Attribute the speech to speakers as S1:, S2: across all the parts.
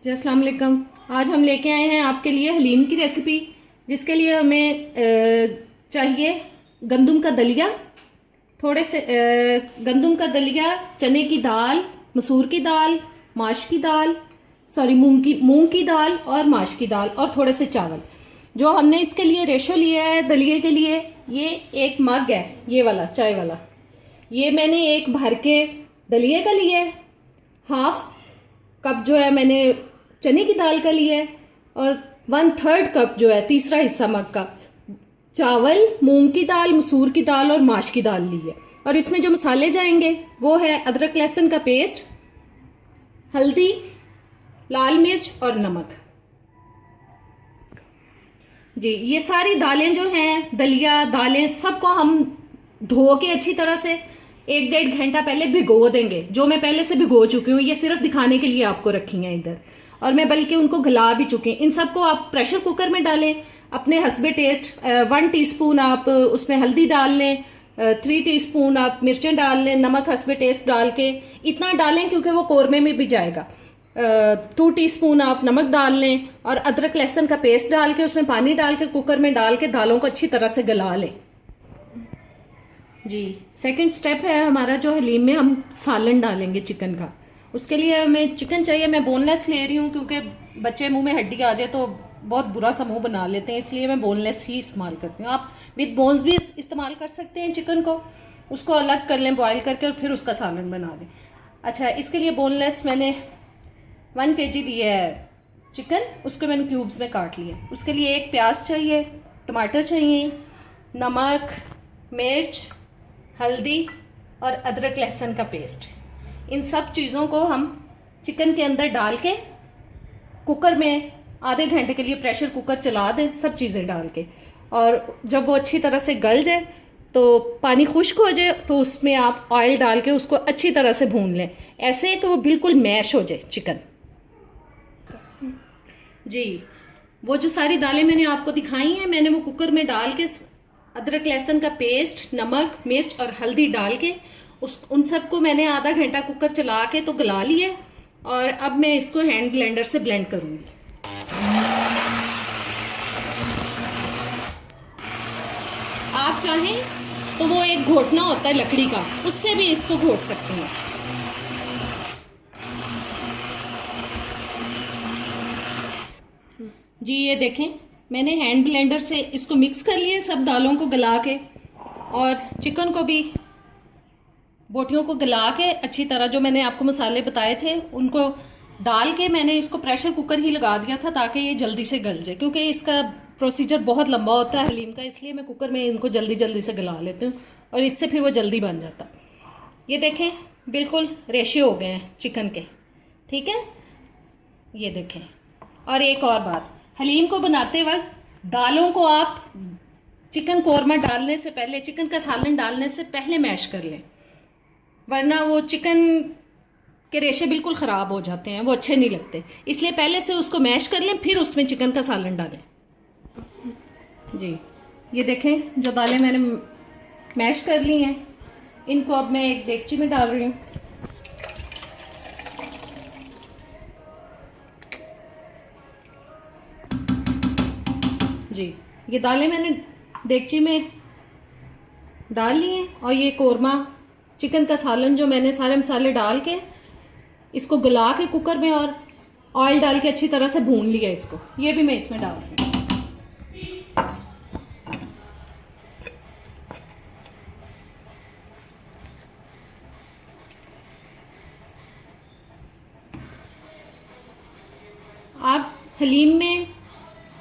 S1: जी अस्सलाम वालेकुम। आज हम लेके आए हैं आपके लिए हलीम की रेसिपी, जिसके लिए हमें चाहिए गंदम का दलिया, थोड़े से गंदम का दलिया, चने की दाल, मसूर की दाल, माश की दाल, सॉरी मूंग की दाल और माश की दाल और थोड़े से चावल। जो हमने इसके लिए रेशो लिया है दलिये के लिए, ये एक मग है, ये वाला चाय वाला। ये मैंने एक भर के दलिये का लिया है, हाफ कप जो है मैंने चने की दाल का लिया है, और 1/3 कप जो है तीसरा हिस्सा मग का चावल, मूंग की दाल, मसूर की दाल और माश की दाल ली है। और इसमें जो मसाले जाएंगे वो है अदरक लहसुन का पेस्ट, हल्दी, लाल मिर्च और नमक। जी, ये सारी दालें जो हैं, दलिया दालें, सबको हम धो के अच्छी तरह से 1-1.5 घंटा पहले भिगो देंगे। जो मैं पहले से भिगो चुकी हूँ, ये सिर्फ दिखाने के लिए आपको रखी हैं इधर, और मैं बल्कि उनको गला भी चुकी हूँ। इन सबको आप प्रेशर कुकर में डालें अपने हस्बे टेस्ट। 1 टीस्पून आप उसमें हल्दी डाल लें, 3 टीस्पून आप मिर्चें डाल लें, नमक हस्बे टेस्ट डाल के इतना डालें क्योंकि वो कोरमे में भी जाएगा। 2 टीस्पून आप नमक डाल लें, और अदरक लहसुन का पेस्ट डाल के उसमें पानी डाल के कुकर में डाल के दालों को अच्छी तरह से गला लें। जी, सेकंड स्टेप है हमारा, जो हलीम में हम सालन डालेंगे चिकन का। उसके लिए हमें चिकन चाहिए। मैं बोनलेस ले रही हूँ क्योंकि बच्चे मुंह में हड्डी आ जाए तो बहुत बुरा सा मुंह बना लेते हैं, इसलिए मैं बोनलेस ही इस्तेमाल करती हूँ। आप विद बोन्स भी इस्तेमाल कर सकते हैं चिकन को। उसको अलग कर लें बॉयल करके, और फिर उसका सालन बना लें। अच्छा, इसके लिए बोनलेस मैंने 1 kg लिया है चिकन, उसको मैंने क्यूब्स में काट लिया। उसके लिए एक प्याज चाहिए, टमाटर चाहिए, नमक, मिर्च, हल्दी और अदरक लहसुन का पेस्ट। इन सब चीज़ों को हम चिकन के अंदर डाल के कुकर में आधे घंटे के लिए प्रेशर कुकर चला दें, सब चीज़ें डाल के। और जब वो अच्छी तरह से गल जाए, तो पानी खुश्क हो जाए, तो उसमें आप ऑयल डाल के उसको अच्छी तरह से भून लें, ऐसे कि वो बिल्कुल मैश हो जाए चिकन। जी, वो जो सारी दालें मैंने आपको दिखाई हैं, मैंने वो कुकर में डाल के अदरक लहसुन का पेस्ट, नमक, मिर्च और हल्दी डाल के उन सबको मैंने आधा घंटा कुकर चला के तो गला लिया। और अब मैं इसको हैंड ब्लेंडर से ब्लेंड करूंगी। आप चाहें तो वो एक घोटना होता है लकड़ी का, उससे भी इसको घोट सकते हैं। जी, ये देखें, मैंने हैंड ब्लेंडर से इसको मिक्स कर लिया सब दालों को गला के, और चिकन को भी, बोटियों को गला के अच्छी तरह जो मैंने आपको मसाले बताए थे उनको डाल के मैंने इसको प्रेशर कुकर ही लगा दिया था ताकि ये जल्दी से गल जाए, क्योंकि इसका प्रोसीजर बहुत लंबा होता है हलीम का, इसलिए मैं कुकर में इनको जल्दी जल्दी से गला लेती हूँ, और इससे फिर वो जल्दी बन जाता। ये देखें, बिल्कुल रेशे हो गए हैं चिकन के, ठीक है। ये देखें। और एक और बात, हलीम को बनाते वक्त दालों को आप चिकन कोरमा डालने से पहले, चिकन का सालन डालने से पहले मैश कर लें, वरना वो चिकन के रेशे बिल्कुल ख़राब हो जाते हैं, वो अच्छे नहीं लगते। इसलिए पहले से उसको मैश कर लें, फिर उसमें चिकन का सालन डालें। जी, ये देखें, जो दालें मैंने मैश कर ली हैं, इनको अब मैं एक देगची में डाल रही हूँ। जी, ये दालें मैंने देगची में डाल ली हैं, और ये कोरमा चिकन का सालन जो मैंने सारे मसाले डाल के इसको गला के कुकर में और ऑयल डाल के अच्छी तरह से भून लिया इसको, ये भी मैं इसमें डाल रही हूँ। आप हलीम में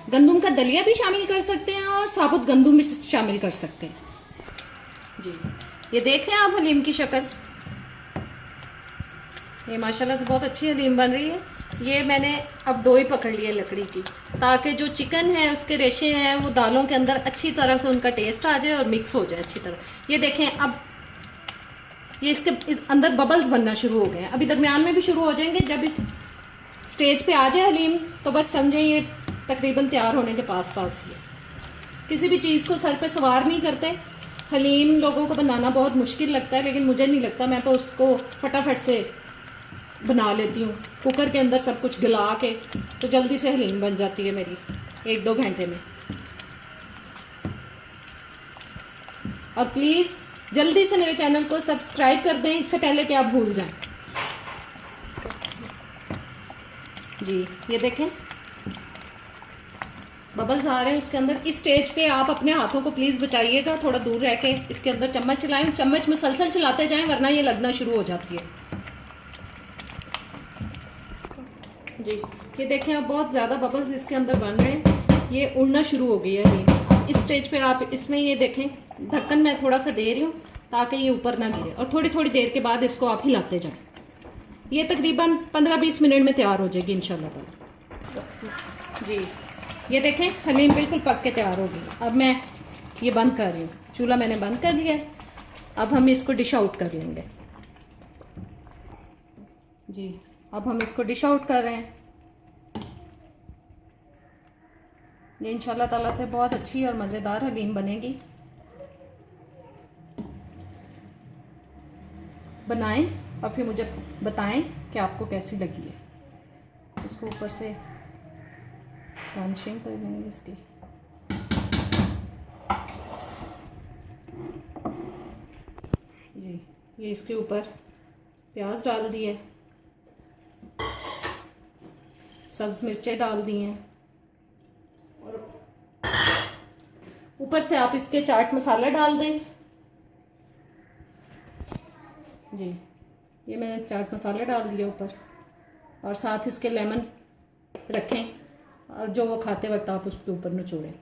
S1: गंदम का दलिया भी शामिल कर सकते हैं और साबुत गंदम भी शामिल कर सकते हैं। जी, ये देख रहे हैं आप हलीम की शक्ल, ये माशाल्लाह से बहुत अच्छी हलीम बन रही है। ये मैंने अब डोई पकड़ ली है लकड़ी की, ताकि जो चिकन है उसके रेशे हैं वो दालों के अंदर अच्छी तरह से उनका टेस्ट आ जाए और मिक्स हो जाए अच्छी तरह। ये देखें, अब ये इसके अंदर बबल्स बनना शुरू हो गए हैं, अभी दरमियान में भी शुरू हो जाएंगे। जब इस स्टेज पे आ जाए हलीम, तो बस समझें ये तकरीबन तैयार होने के पास ही है। किसी भी चीज़ को सर पे सवार नहीं करते। हलीम लोगों को बनाना बहुत मुश्किल लगता है, लेकिन मुझे नहीं लगता, मैं तो उसको फटाफट से बना लेती हूँ कुकर के अंदर सब कुछ गला के, तो जल्दी से हलीम बन जाती है मेरी 1-2 घंटे में। और प्लीज़ जल्दी से मेरे चैनल को सब्सक्राइब कर दें, इससे पहले कि आप भूल जाएं। जी ये देखें बबल्स आ रहे हैं उसके अंदर। इस स्टेज पे आप अपने हाथों को प्लीज़ बचाइएगा, थोड़ा दूर रह के इसके अंदर चम्मच चलाएं, चम्मच मुसलसल चलाते जाएं वरना ये लगना शुरू हो जाती है। जी ये देखें अब बहुत ज़्यादा बबल्स इसके अंदर बन रहे हैं, ये उड़ना शुरू हो गई है ये। इस स्टेज पे आप इसमें ये देखें ढक्कन मैं थोड़ा सा दे रही हूँ ताकि ये ऊपर ना गिरे, और थोड़ी थोड़ी देर के बाद इसको आप हिलाते जाएं। ये तकरीबन 15-20 मिनट में तैयार हो जाएगी इंशाल्लाह ताला। जी ये देखें हलीम बिल्कुल पक के तैयार हो गई। अब मैं ये बंद कर रही हूँ, चूल्हा मैंने बंद कर लिया है। अब हम इसको डिश आउट कर लेंगे। जी अब हम इसको डिश आउट कर रहे हैं। ये इंशाल्लाह ताला से बहुत अच्छी और मज़ेदार हलीम बनेगी। बनाएं और फिर मुझे बताएं कि आपको कैसी लगी है। इसको ऊपर से गार्निशिंग कर लेंगे इसकी। जी ये इसके ऊपर प्याज डाल दिए, सब्ज मिर्चें डाल दी हैं, और ऊपर से आप इसके चाट मसाला डाल दें। जी ये मैंने चाट मसाला डाल दिया ऊपर, और साथ इसके लेमन रखें और जो वो खाते वक्त आप उसके ऊपर निचोड़ें।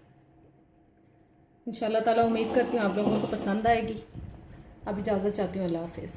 S1: इंशाल्लाह ताला उम्मीद करती हूँ आप लोगों को पसंद आएगी। अब इजाज़त चाहती हूँ, अल्लाह हाफिज़।